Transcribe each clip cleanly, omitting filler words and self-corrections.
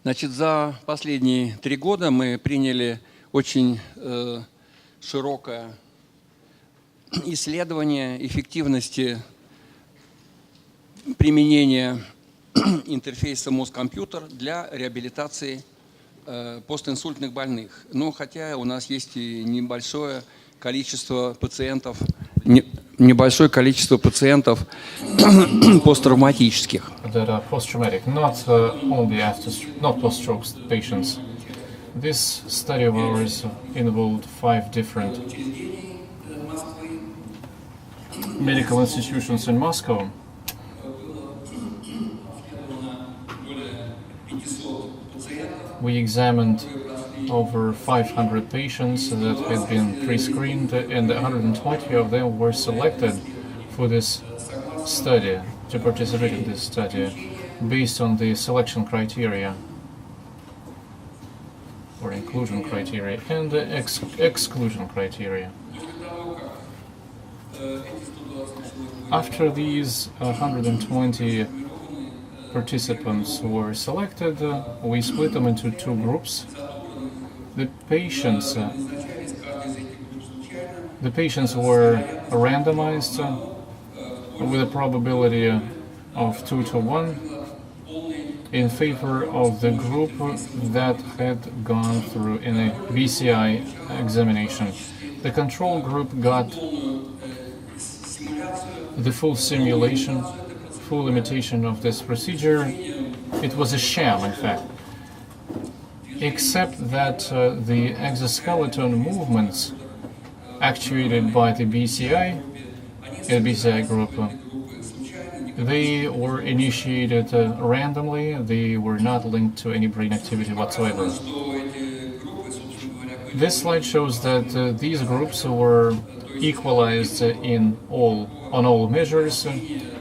Значит, за последние 3 года мы приняли очень широкое исследование эффективности применения интерфейса мозг-компьютер для реабилитации постинсультных больных. Но хотя у нас есть и небольшое количество пациентов посттравматических. That are post-traumatic, not post-stroke patients. This study of ours involved 5 different medical institutions in Moscow. We examined over 500 patients that had been pre-screened, and 120 of them were selected for this study, to participate in this study, based on the selection criteria, or inclusion criteria, and the exclusion criteria. After these 120 participants were selected, we split them into 2 groups. The patients were randomized with a probability of 2 to 1 in favor of the group that had gone through in a BCI examination. The control group got the full simulation, full imitation of this procedure. It was a sham, in fact, except that the exoskeleton movements actuated by the BCI, group, they were initiated randomly. They were not linked to any brain activity whatsoever. This slide shows that these groups were equalized on all measures.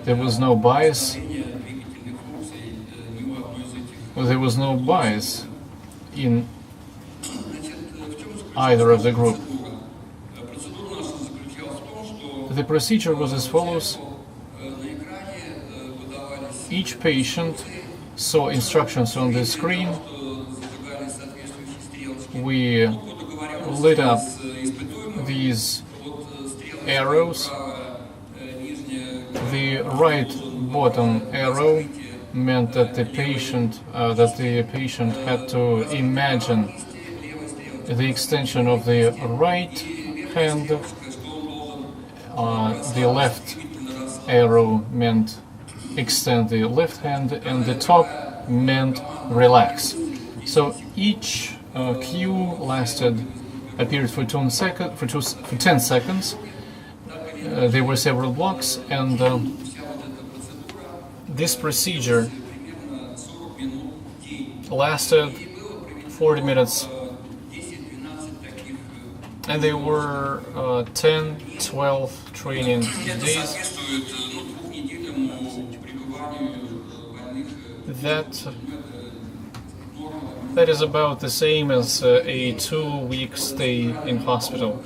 There was no bias. There was no bias in either of the group. The procedure was as follows. Each patient saw instructions on the screen. We lit up these arrows. The right bottom arrow meant that the patient had to imagine the extension of the right hand. The left arrow meant extend the left hand, and the top meant relax. So each cue appeared for 10 seconds. There were several blocks, and this procedure lasted 40 minutes, and there were 10-12 training days. That is about the same as a 2-week stay in hospital.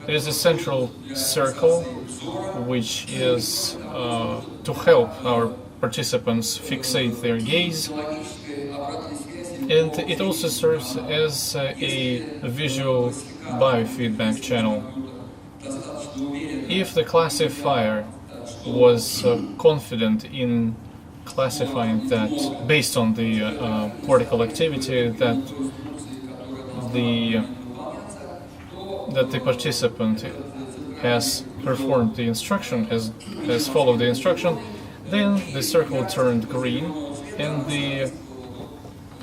There is a central circle, which is to help our participants fixate their gaze, and it also serves as a visual biofeedback channel. If the classifier was confident in classifying that, based on the cortical activity, that the participant has performed the instruction, has followed the instruction, then the circle turned green, and the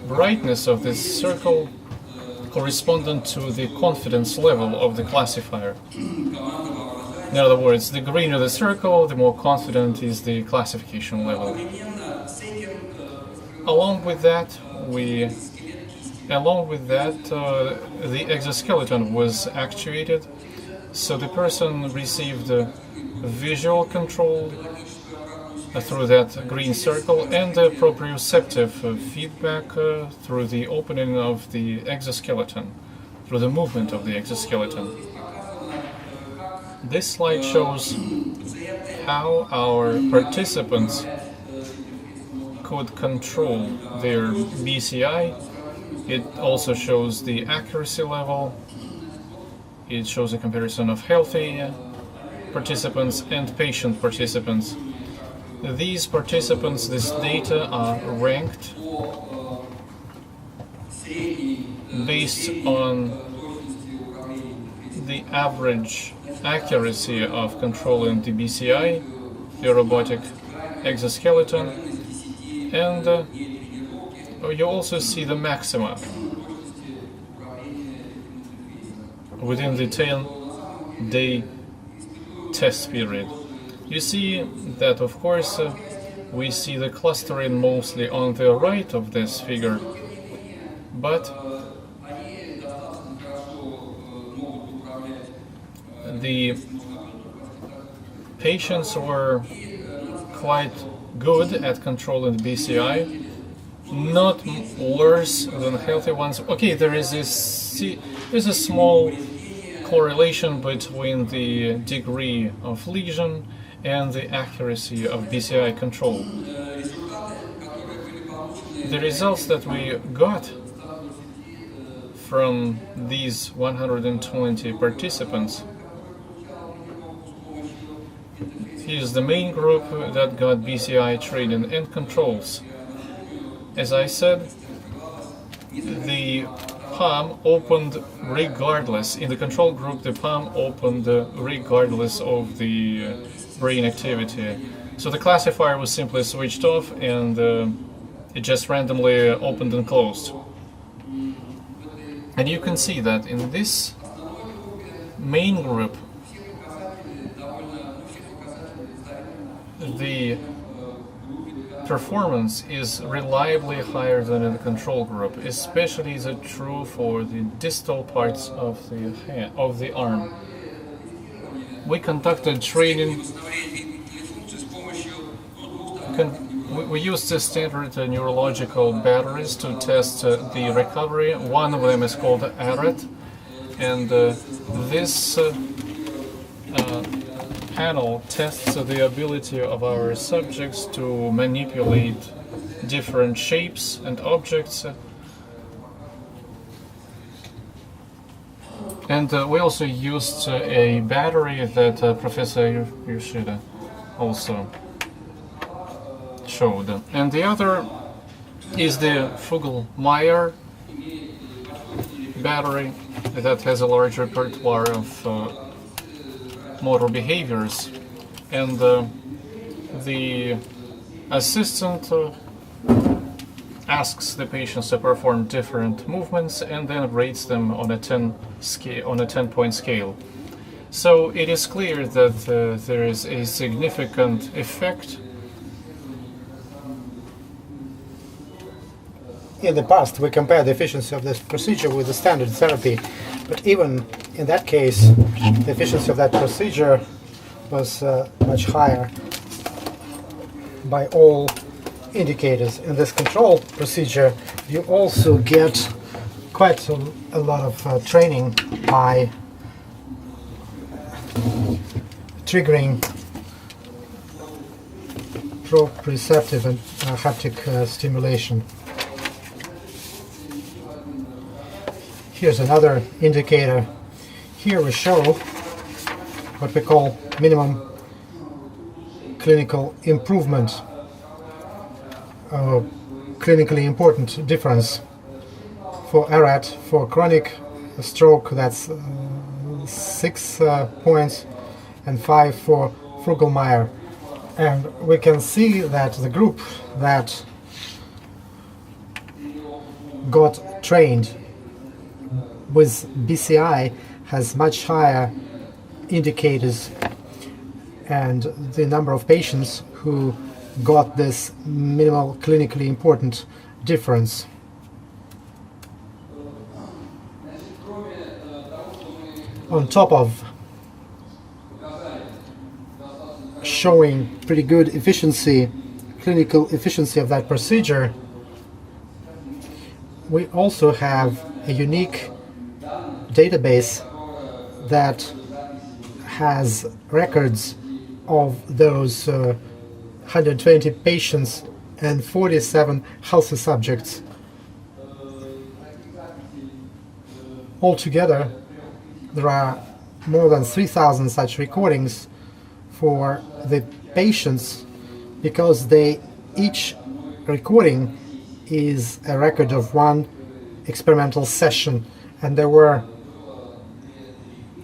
brightness of this circle corresponded to the confidence level of the classifier. In other words, the greener the circle, the more confident is the classification level. Along with that, the exoskeleton was actuated, so the person received visual control through that green circle and proprioceptive feedback through the opening of the exoskeleton, through the movement of the exoskeleton. This slide shows how our participants could control their BCI. It also shows the accuracy level. It shows a comparison of healthy participants and patient participants. These participants, this data are ranked based on the average accuracy of controlling the BCI, the robotic exoskeleton, and you also see the maxima within the 10-day test period. You see that, of course, we see the clustering mostly on the right of this figure, but the patients were quite good at controlling the BCI, not worse than healthy ones. Okay, there's a small correlation between the degree of lesion and the accuracy of BCI control. The results that we got from these 120 participants, here's the main group that got BCI training and controls. As I said, the palm opened regardless. In the control group, the palm opened regardless of the brain activity. So the classifier was simply switched off and it just randomly opened and closed. And you can see that in this main group, the performance is reliably higher than in the control group. Especially is it true for the distal parts of the hand, of the arm. We conducted training. We used the standard neurological batteries to test the recovery. One of them is called ARET, and this panel tests the ability of our subjects to manipulate different shapes and objects. And we also used a battery that Professor Yoshida also showed. And the other is the Fugl-Meyer battery that has a large repertoire of motor behaviors, and the assistant asks the patients to perform different movements and then rates them on a 10-point scale. So it is clear that there is a significant effect. In the past, we compared the efficiency of this procedure with the standard therapy, but even in that case, the efficiency of that procedure was much higher by all indicators. In this control procedure, you also get quite a lot of training by triggering proprioceptive and haptic stimulation. Here's another indicator. Here we show what we call minimum clinical improvement, clinically important difference. For ARET, for chronic stroke, that's 6 points, and 5 for Fugl-Meyer. And we can see that the group that got trained with BCI has much higher indicators, and the number of patients who got this minimal clinically important difference. On top of showing pretty good efficiency, clinical efficiency of that procedure, we also have a unique database that has records of those 120 patients and 47 healthy subjects. Altogether, there are more than 3,000 such recordings for the patients, because each recording is a record of one experimental session, and there were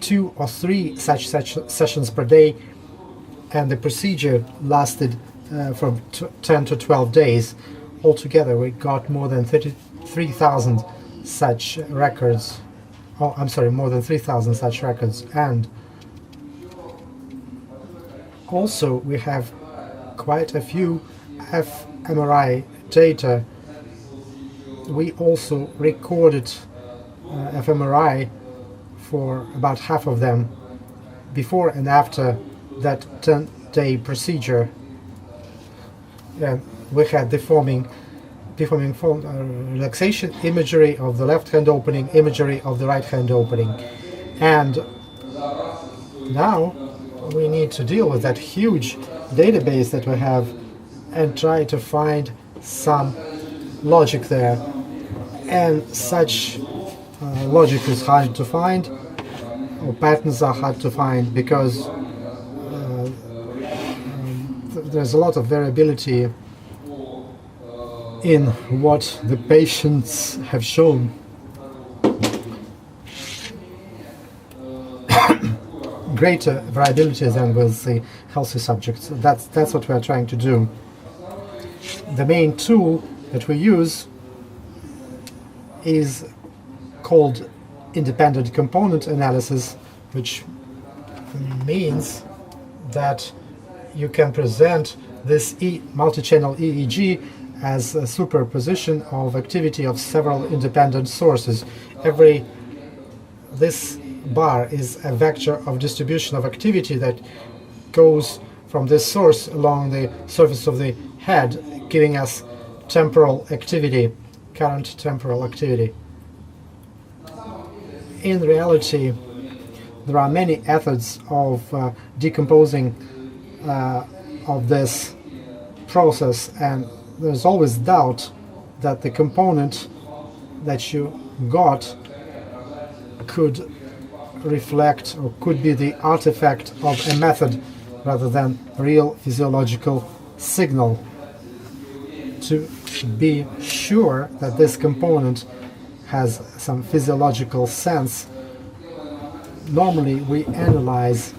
2 or 3 such sessions per day, and the procedure lasted from 10 to 12 days. Altogether, we got more than 33,000 such records. Oh, I'm sorry, more than 3,000 such records. And also we have quite a few fMRI data. We also recorded fMRI for about half of them before and after that 10-day procedure. We had deforming relaxation imagery of the left hand opening, imagery of the right hand opening. And now we need to deal with that huge database that we have and try to find some logic there. And such logic is hard to find, or patterns are hard to find, because there's a lot of variability in what the patients have shown. Greater variability than with the healthy subjects. That's what we are trying to do. The main tool that we use is called independent component analysis, which means that you can present this multi-channel EEG as a superposition of activity of several independent sources. This bar is a vector of distribution of activity that goes from this source along the surface of the head, giving us temporal activity, current temporal activity. In reality, there are many methods of decomposing of this process, and there's always doubt that the component that you got could reflect or could be the artifact of a method rather than real physiological signal. To be sure that this component has some physiological sense, normally we analyze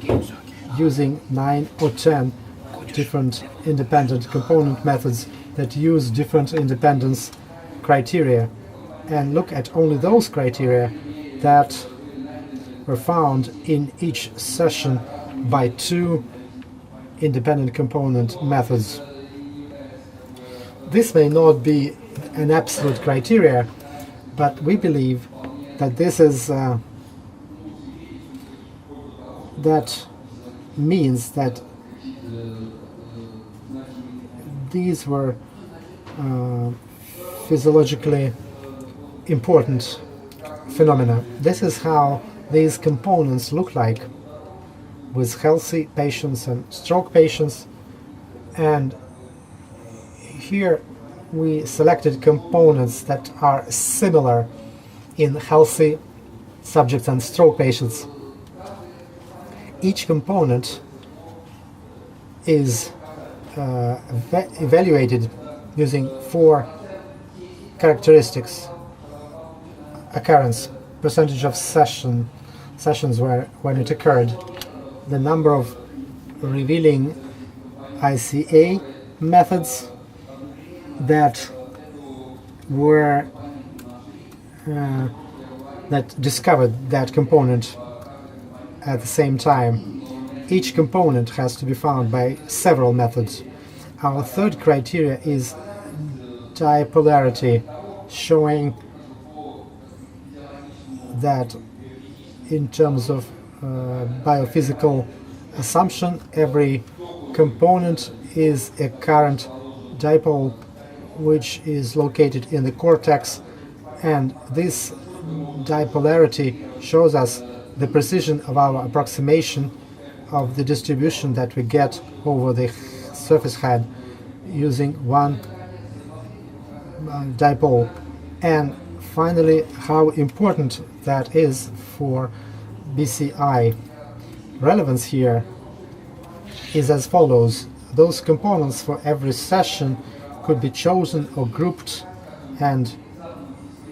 using 9 or 10 different independent component methods that use different independence criteria, and look at only those criteria that were found in each session by 2 independent component methods. This may not be an absolute criteria, but we believe that this is that means that these were physiologically important phenomena. This is how these components look like with healthy patients and stroke patients, and here we selected components that are similar in healthy subjects and stroke patients. Each component is evaluated using 4 characteristics: occurrence, percentage of sessions when it occurred, the number of revealing ICA methods that were that discovered that component at the same time. Each component has to be found by several methods. Our third criteria is dipolarity, showing that in terms of biophysical assumption, every component is a current dipole which is located in the cortex, and this dipolarity shows us the precision of our approximation of the distribution that we get over the surface head using 1 dipole. And finally, how important that is for BCI. Relevance here is as follows. Those components for every session could be chosen or grouped, and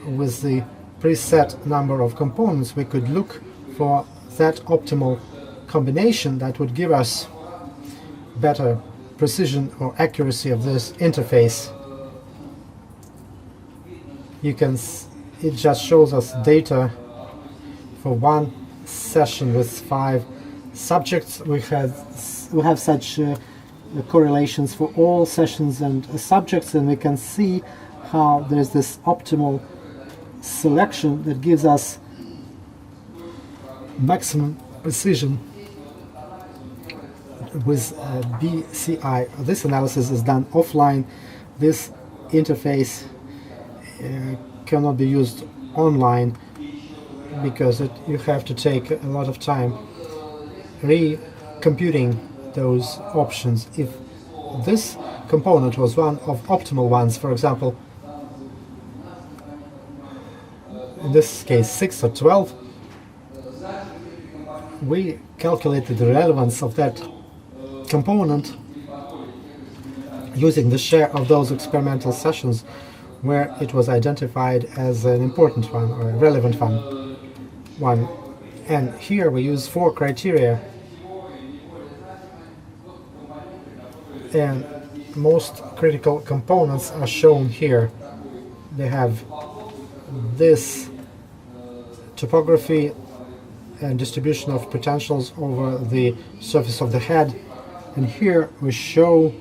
with the preset number of components we could look for that optimal combination that would give us better precision or accuracy of this interface. It just shows us data for one session with 5 subjects. We have such correlations for all sessions and subjects, and we can see how there's this optimal selection that gives us maximum precision with BCI. This analysis is done offline. This interface cannot be used online because you have to take a lot of time recomputing those options. If this component was one of optimal ones, for example, in this case 6 or 12, we calculated the relevance of that component using the share of those experimental sessions where it was identified as an important one or a relevant one. And here we use 4 criteria, and most critical components are shown here. They have this topography and distribution of potentials over the surface of the head, and here we show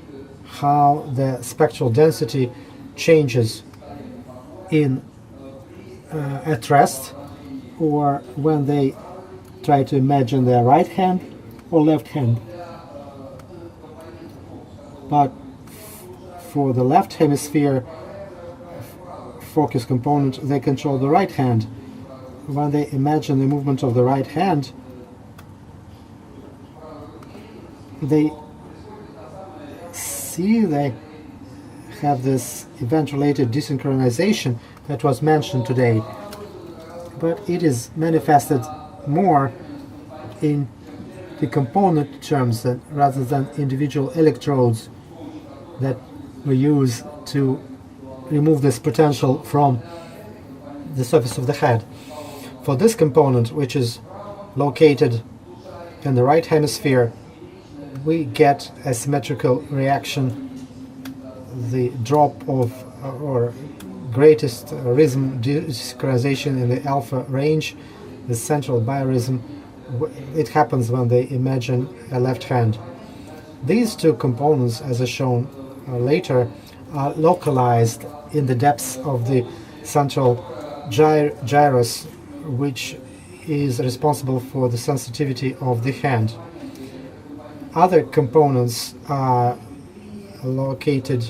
how the spectral density changes at rest, or when they try to imagine their right hand or left hand. But for the left hemisphere focus component, they control the right hand. When they imagine the movement of the right hand, they have this event-related desynchronization that was mentioned today, but it is manifested more in the component terms rather than individual electrodes that we use to remove this potential from the surface of the head. For this component, which is located in the right hemisphere, we get a symmetrical reaction. The drop of or greatest rhythm desynchronization in the alpha range, the central biorhythm, it happens when they imagine a left hand. These 2 components, as is shown later, are localized in the depths of the central gyrus, which is responsible for the sensitivity of the hand. Other components are located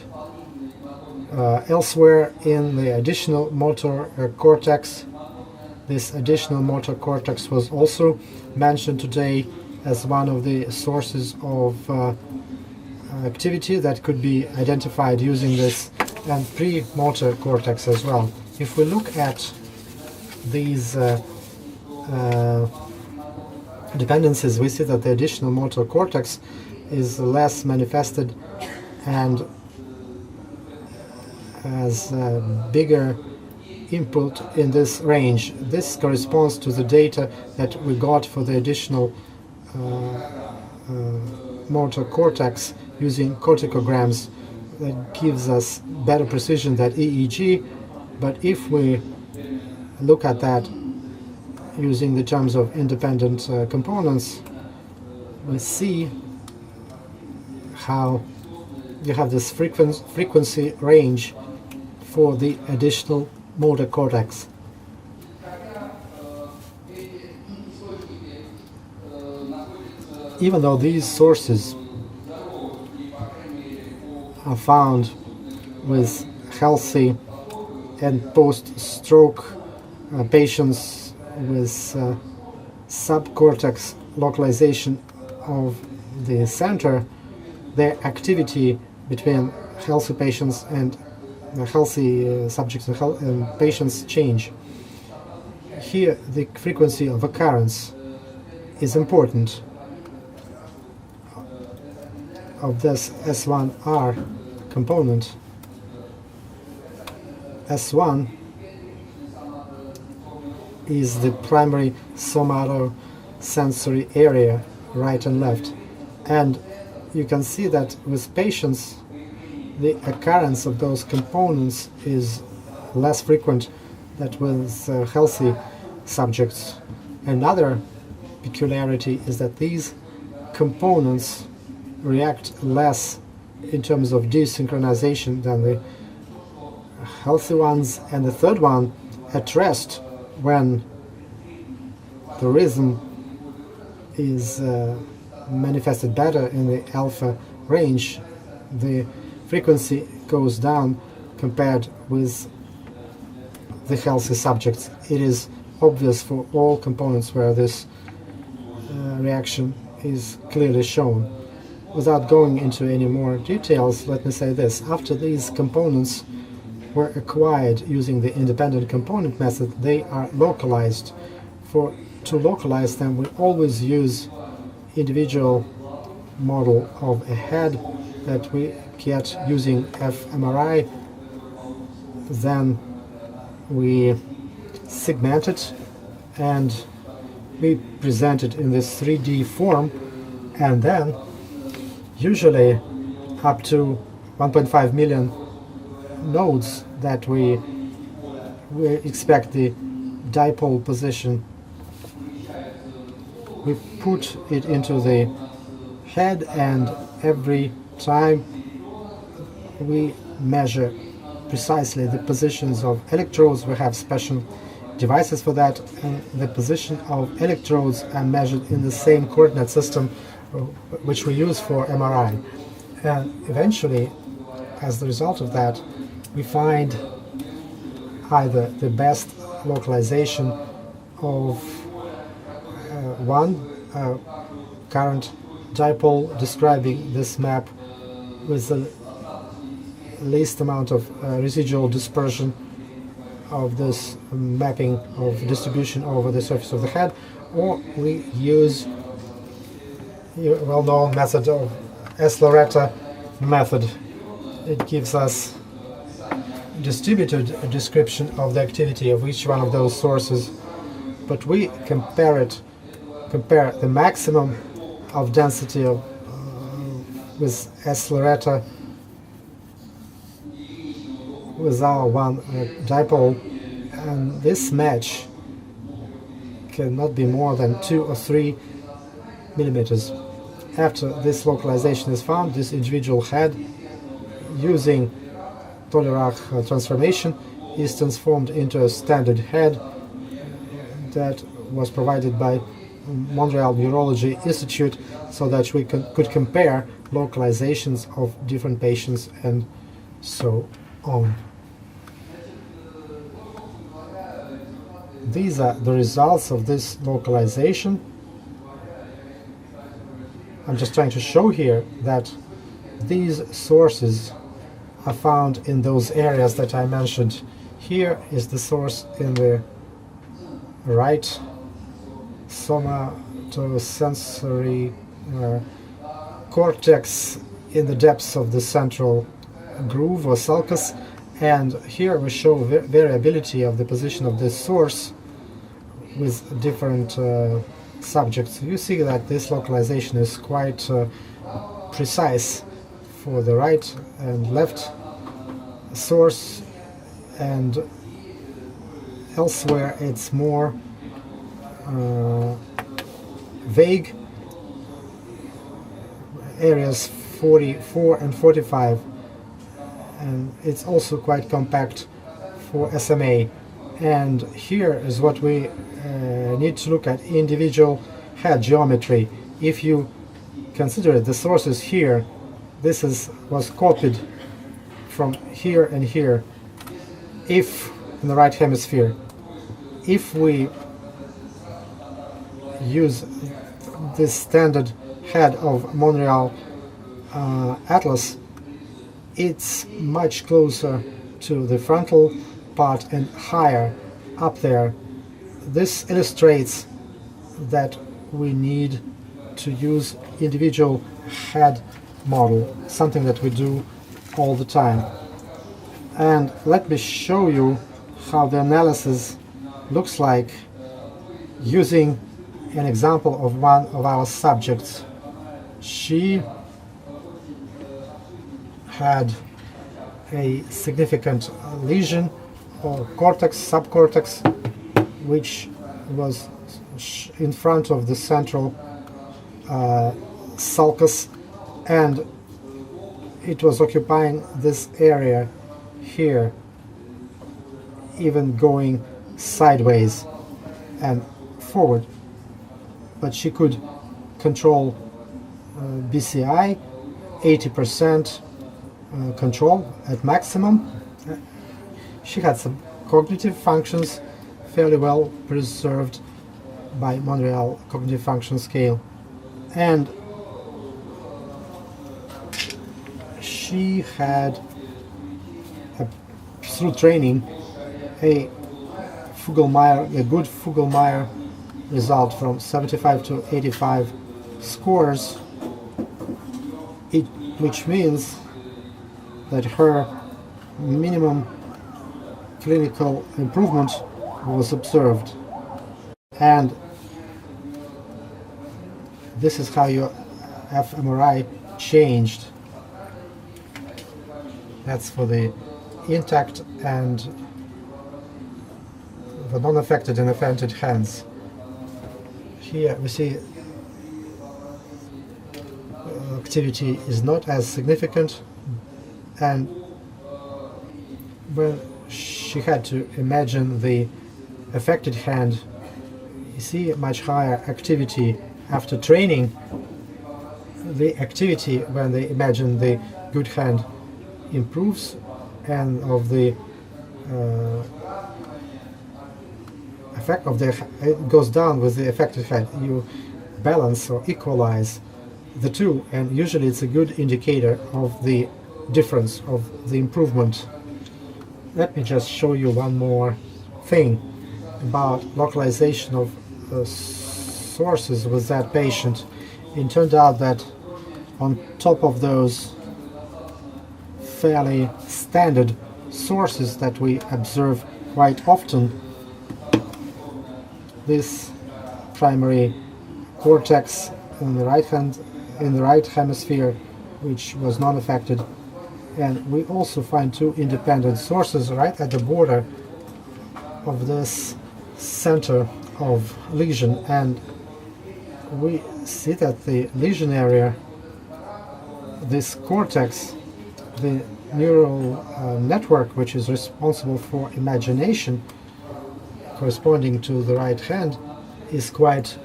elsewhere in the additional motor cortex. This additional motor cortex was also mentioned today as one of the sources of activity that could be identified using this, and pre-motor cortex as well. If we look at these dependencies, we see that the additional motor cortex is less manifested and has a bigger input in this range. This corresponds to the data that we got for the additional motor cortex using corticograms. That gives us better precision than EEG, but if we look at that using the terms of independent components, we see how you have this frequency range for the additional motor cortex. Even though these sources are found with healthy and post-stroke patients with subcortex localization of the center, their activity between healthy patients and healthy subjects and patients change. Here, the frequency of occurrence is important of this S1R component. S1 is the primary somatosensory area, right and left. And you can see that with patients, the occurrence of those components is less frequent than with healthy subjects. Another peculiarity is that these components react less in terms of desynchronization than the healthy ones. And the third one, at rest, when the rhythm is manifested better in the alpha range, the frequency goes down compared with the healthy subjects. It is obvious for all components where this reaction is clearly shown. Without going into any more details, let me say this. After these components were acquired using the independent component method, they are localized. To localize them, we always use individual model of a head that we get using fMRI. Then we segment it and we present it in this 3D form, and then usually up to 1.5 million nodes that we expect the dipole position. We put it into the head, and every time we measure precisely the positions of electrodes. We have special devices for that, and the position of electrodes are measured in the same coordinate system which we use for MRI. And eventually, as the result of that, we find either the best localization of one current dipole describing this map with the least amount of residual dispersion of this mapping of distribution over the surface of the head, or we use a well-known method of S-Loretta method. It gives us distributed description of the activity of each one of those sources, but we compare the maximum of density of, with S-Loretta with our one dipole, and this match cannot be more than 2 or 3 millimeters. After this localization is found, this individual head, using Tolerac transformation, is transformed into a standard head that was provided by Montreal Neurology Institute, so that we could compare localizations of different patients and so on. These are the results of this localization. I'm just trying to show here that these sources are found in those areas that I mentioned. Here is the source in the right somatosensory cortex in the depths of the central groove or sulcus, and here we show variability of the position of this source with different subjects. You see that this localization is quite precise for the right and left source, and elsewhere it's more vague. Areas 44 and 45, and it's also quite compact for SMA. And here is what we need to look at: individual head geometry. If you consider the sources here, this was copied from here and here, if in the right hemisphere. If we use this standard head of Montreal Atlas, it's much closer to the frontal part and higher up there. This illustrates that we need to use individual head model, something that we do all the time. And let me show you how the analysis looks like using an example of one of our subjects. She had a significant lesion or cortex, subcortex, which was in front of the central sulcus, and it was occupying this area here, even going sideways and forward. But she could control BCI, 80% control at maximum. She had some cognitive functions fairly well preserved by Montreal Cognitive Function Scale, and she had, through training, a good Fugl-Meyer result from 75 to 85 scores, which means that her minimum clinical improvement was observed. And this is how your fMRI changed. That's for the intact and the non-affected and affected hands. Here we see activity is not as significant, and when she had to imagine the affected hand, you see much higher activity after training. The activity when they imagine the good hand improves, and of the effect of it goes down with the affected hand. You balance or equalize the two, and usually it's a good indicator of the difference, of the improvement. Let me just show you one more thing about localization of sources with that patient. It turned out that on top of those fairly standard sources that we observe quite often, this primary cortex in the right hemisphere, which was non-affected, and we also find two independent sources right at the border of this center of lesion, and we see that the lesion area, this cortex, the neural network which is responsible for imagination corresponding to the right hand, is quite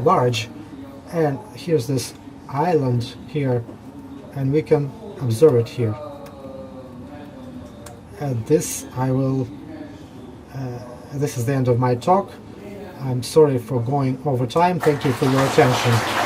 large. And here's this island here, and we can observe it here. And this this is the end of my talk. I'm sorry for going over time. Thank you for your attention.